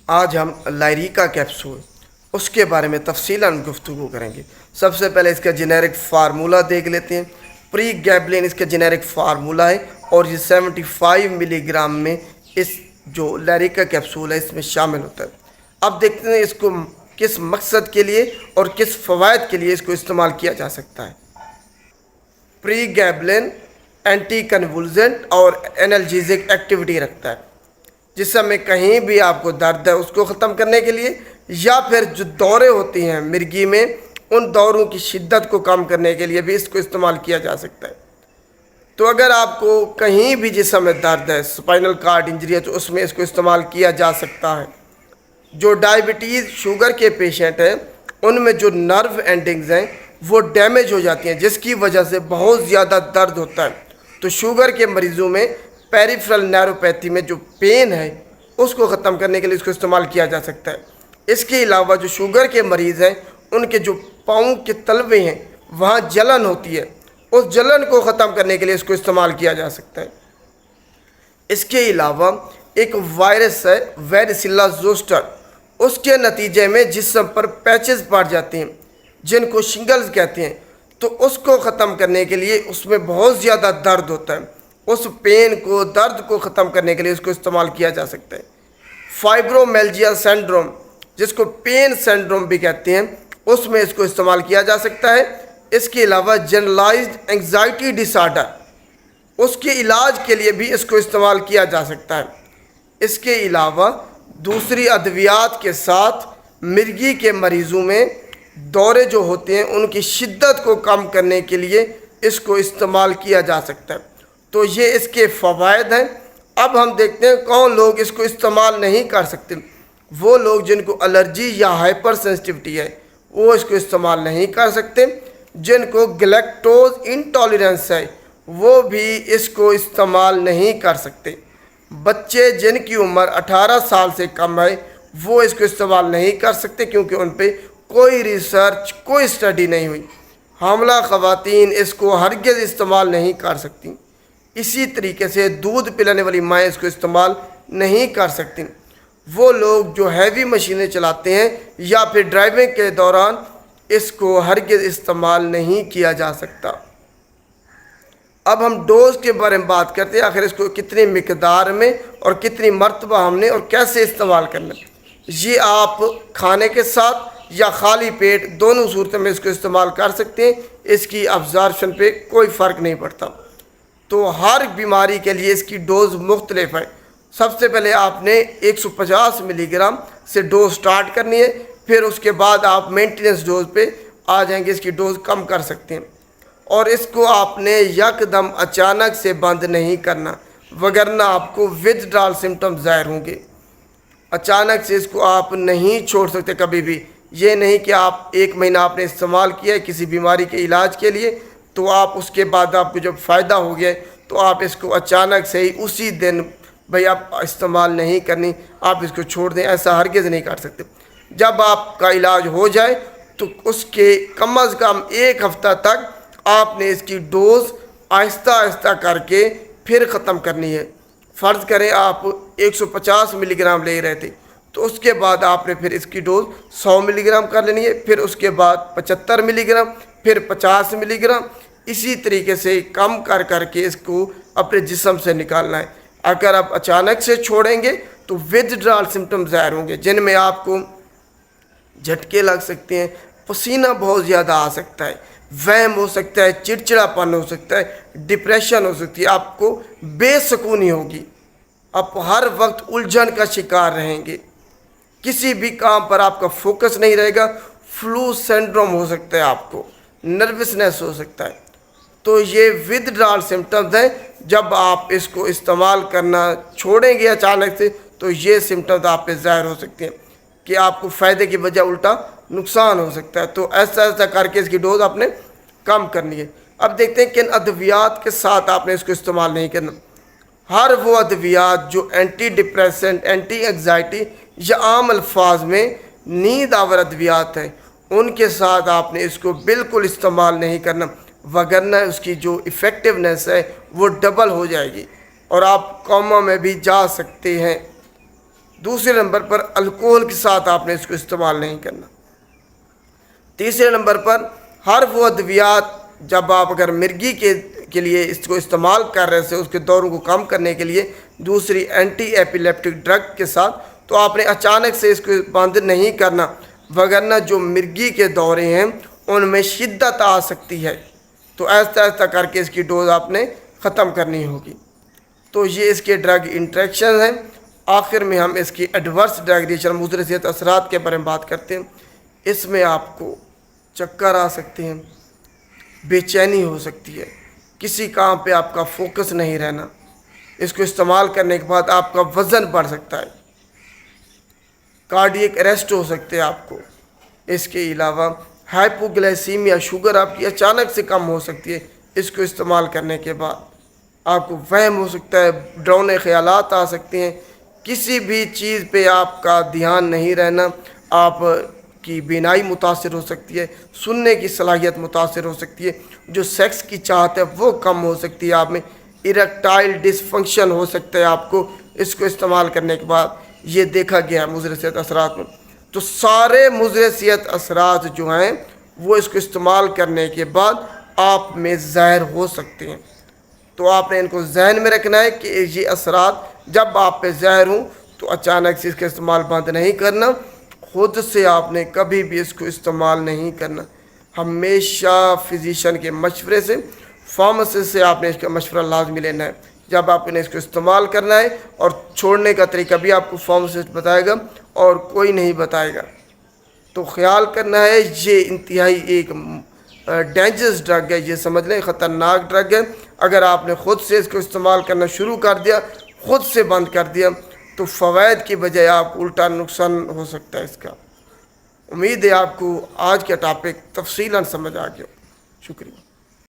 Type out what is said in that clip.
آج ہم لائریکا کیپسول اس کے بارے میں تفصیلاً گفتگو کریں گے۔ سب سے پہلے اس کا جنیرک فارمولہ دیکھ لیتے ہیں۔ پری گیبلین اس کا جنیرک فارمولہ ہے اور یہ 75 ملی گرام میں اس جو لائریکا کیپسول ہے اس میں شامل ہوتا ہے۔ اب دیکھتے ہیں اس کو کس مقصد کے لیے اور کس فوائد کے لیے اس کو استعمال کیا جا سکتا ہے۔ پری گیبلین اینٹی کنولزنٹ اور انالجیزک ایکٹیویٹی رکھتا ہے، جسم میں کہیں بھی آپ کو درد ہے اس کو ختم کرنے کے لیے، یا پھر جو دورے ہوتی ہیں مرگی میں ان دوروں کی شدت کو کم کرنے کے لیے بھی اس کو استعمال کیا جا سکتا ہے۔ تو اگر آپ کو کہیں بھی جسم میں درد ہے، اسپائنل کارڈ انجری ہے، تو اس میں اس کو استعمال کیا جا سکتا ہے۔ جو ڈائبٹیز شوگر کے پیشنٹ ہیں ان میں جو نرو اینڈنگز ہیں وہ ڈیمیج ہو جاتی ہیں، جس کی وجہ سے بہت زیادہ درد ہوتا ہے۔ تو شوگر کے مریضوں میں پیریفرل نیوروپیتھی میں جو پین ہے اس کو ختم کرنے کے لیے اس کو استعمال کیا جا سکتا ہے۔ اس کے علاوہ جو شوگر کے مریض ہیں ان کے جو پاؤں کے تلوے ہیں وہاں جلن ہوتی ہے، اس جلن کو ختم کرنے کے لیے اس کو استعمال کیا جا سکتا ہے۔ اس کے علاوہ ایک وائرس ہے ویریسیلا زوسٹر، اس کے نتیجے میں جسم پر پیچز پڑ جاتے ہیں جن کو شنگلز کہتے ہیں، تو اس کو ختم کرنے کے لیے اس میں بہت زیادہ درد ہوتا ہے، اس پین کو درد کو ختم کرنے کے لیے اس کو استعمال کیا جا سکتا ہے۔ فائبرومیلجیا سینڈروم جس کو پین سینڈروم بھی کہتے ہیں اس میں اس کو استعمال کیا جا سکتا ہے۔ اس کے علاوہ جنرلائزڈ انگزائٹی ڈس آرڈر، اس کے علاج کے لیے بھی اس کو استعمال کیا جا سکتا ہے۔ اس کے علاوہ دوسری ادویات کے ساتھ مرگی کے مریضوں میں دورے جو ہوتے ہیں ان کی شدت کو کم کرنے کے لیے اس کو استعمال کیا جا سکتا ہے۔ تو یہ اس کے فوائد ہیں۔ اب ہم دیکھتے ہیں کون لوگ اس کو استعمال نہیں کر سکتے۔ وہ لوگ جن کو الرجی یا ہائپر سینسٹیوٹی ہے وہ اس کو استعمال نہیں کر سکتے۔ جن کو گلیکٹوز انٹالرنس ہے وہ بھی اس کو استعمال نہیں کر سکتے۔ بچے جن کی عمر 18 سال سے کم ہے وہ اس کو استعمال نہیں کر سکتے کیونکہ ان پہ کوئی ریسرچ کوئی اسٹڈی نہیں ہوئی۔ حاملہ خواتین اس کو ہرگز استعمال نہیں کر سکتی۔ اسی طریقے سے دودھ پلانے والی مائیں اس کو استعمال نہیں کر سکتی۔ وہ لوگ جو ہیوی مشینیں چلاتے ہیں یا پھر ڈرائیونگ کے دوران اس کو ہرگز استعمال نہیں کیا جا سکتا۔ اب ہم ڈوز کے بارے میں بات کرتے ہیں، آخر اس کو کتنی مقدار میں اور کتنی مرتبہ ہم نے اور کیسے استعمال کرنا ہے۔ یہ آپ کھانے کے ساتھ یا خالی پیٹ دونوں صورتوں میں اس کو استعمال کر سکتے ہیں، اس کی ابزارپشن پہ کوئی فرق نہیں پڑتا۔ تو ہر بیماری کے لیے اس کی ڈوز مختلف ہے۔ سب سے پہلے آپ نے 150 ملی گرام سے ڈوز سٹارٹ کرنی ہے، پھر اس کے بعد آپ مینٹیننس ڈوز پہ آ جائیں گے، اس کی ڈوز کم کر سکتے ہیں۔ اور اس کو آپ نے یکدم اچانک سے بند نہیں کرنا، وگرنہ آپ کو ودڈرال سمٹم ظاہر ہوں گے۔ اچانک سے اس کو آپ نہیں چھوڑ سکتے کبھی بھی۔ یہ نہیں کہ آپ 1 مہینہ آپ نے استعمال کیا ہے کسی بیماری کے علاج کے لیے، تو آپ اس کے بعد آپ کو جب فائدہ ہو گیا تو آپ اس کو اچانک سے ہی اسی دن بھئی آپ استعمال نہیں کرنی، آپ اس کو چھوڑ دیں، ایسا ہرگز نہیں کر سکتے۔ جب آپ کا علاج ہو جائے تو اس کے کم از کم 1 ہفتہ تک آپ نے اس کی ڈوز آہستہ آہستہ کر کے پھر ختم کرنی ہے۔ فرض کریں آپ 150 ملی گرام لے رہے تھے تو اس کے بعد آپ نے پھر اس کی ڈوز 100 ملی گرام کر لینی ہے، پھر اس کے بعد 75 ملی گرام، پھر 50 ملی گرام، اسی طریقے سے کم کر کر کے اس کو اپنے جسم سے نکالنا ہے۔ اگر آپ اچانک سے چھوڑیں گے تو ودڈرال سمٹم ظاہر ہوں گے، جن میں آپ کو جھٹکے لگ سکتے ہیں، پسینہ بہت زیادہ آ سکتا ہے، وہم ہو سکتا ہے، چڑچڑا پن ہو سکتا ہے، ڈپریشن ہو سکتی ہے، آپ کو بے سکونی ہوگی، آپ ہر وقت الجھن کا شکار رہیں گے، کسی بھی کام پر آپ کا فوکس نہیں رہے گا، فلو سینڈروم ہو سکتا ہے، آپ کو نروسنس ہو سکتا ہے۔ تو یہ ودڈرال سمٹمز ہیں۔ جب آپ اس کو استعمال کرنا چھوڑیں گے اچانک سے تو یہ سمٹمز آپ پہ ظاہر ہو سکتے ہیں کہ آپ کو فائدے کی بجائے الٹا نقصان ہو سکتا ہے۔ تو ایسا کر کے اس کی ڈوز آپ نے کم کرنی ہے۔ اب دیکھتے ہیں کن ادویات کے ساتھ آپ نے اس کو استعمال نہیں کرنا۔ ہر وہ ادویات جو اینٹی ڈپریسنٹ، اینٹی انگزائٹی یا عام الفاظ میں نیند آور ادویات ہیں ان کے ساتھ آپ نے اس کو بالکل استعمال نہیں کرنا، وگرنہ اس کی جو ایفیکٹونیس ہے وہ ڈبل ہو جائے گی اور آپ کوما میں بھی جا سکتے ہیں۔ دوسرے نمبر پر الکوہل کے ساتھ آپ نے اس کو استعمال نہیں کرنا۔ تیسرے نمبر پر ہر وہ ادویات جب آپ اگر مرگی کے لیے اس کو استعمال کر رہے تھے اس کے دوروں کو کم کرنے کے لیے دوسری اینٹی ایپیلیپٹک ڈرگ کے ساتھ، تو آپ نے اچانک سے اس کو بند نہیں کرنا، وگرنہ جو مرگی کے دورے ہیں ان میں شدت آ سکتی ہے، تو ایسا ایسا کر کے اس کی ڈوز آپ نے ختم کرنی ہوگی۔ تو یہ اس کے ڈرگ انٹریکشن ہیں۔ آخر میں ہم اس کی ایڈورس ڈرگ ریئیکشن مضر صحت اثرات کے بارے میں بات کرتے ہیں۔ اس میں آپ کو چکر آ سکتے ہیں، بے چینی ہو سکتی ہے، کسی کام پہ آپ کا فوکس نہیں رہنا، اس کو استعمال کرنے کے بعد آپ کا وزن بڑھ سکتا ہے، کارڈیک اریسٹ ہو سکتے ہیں آپ کو۔ اس کے علاوہ ہائپوگلائسیمیا، شوگر آپ کی اچانک سے کم ہو سکتی ہے اس کو استعمال کرنے کے بعد۔ آپ کو وہم ہو سکتا ہے، ڈراؤنے خیالات آ سکتے ہیں، کسی بھی چیز پہ آپ کا دھیان نہیں رہنا، آپ کی بینائی متاثر ہو سکتی ہے، سننے کی صلاحیت متاثر ہو سکتی ہے، جو سیکس کی چاہت ہے وہ کم ہو سکتی ہے، آپ میں اریکٹائل ڈس فنکشن ہو سکتا ہے آپ کو اس کو استعمال کرنے کے بعد۔ یہ دیکھا گیا ہے مضر صحت اثرات میں۔ تو سارے مضر صحت اثرات جو ہیں وہ اس کو استعمال کرنے کے بعد آپ میں ظاہر ہو سکتے ہیں، تو آپ نے ان کو ذہن میں رکھنا ہے کہ یہ اثرات جب آپ پہ ظاہر ہوں تو اچانک سے اس کا استعمال بند نہیں کرنا، خود سے آپ نے کبھی بھی اس کو استعمال نہیں کرنا، ہمیشہ فزیشین کے مشورے سے، فارماسسٹ سے آپ نے اس کا مشورہ لازمی لینا ہے جب آپ نے اس کو استعمال کرنا ہے، اور چھوڑنے کا طریقہ بھی آپ کو فارماسسٹ بتائے گا اور کوئی نہیں بتائے گا۔ تو خیال کرنا ہے، یہ انتہائی ایک ڈینجرس ڈرگ ہے، یہ سمجھ لیں خطرناک ڈرگ ہے۔ اگر آپ نے خود سے اس کو استعمال کرنا شروع کر دیا، خود سے بند کر دیا، تو فوائد کی بجائے آپ کو الٹا نقصان ہو سکتا ہے اس کا۔ امید ہے آپ کو آج کا ٹاپک تفصیلاً سمجھ آ گیا۔ شکریہ۔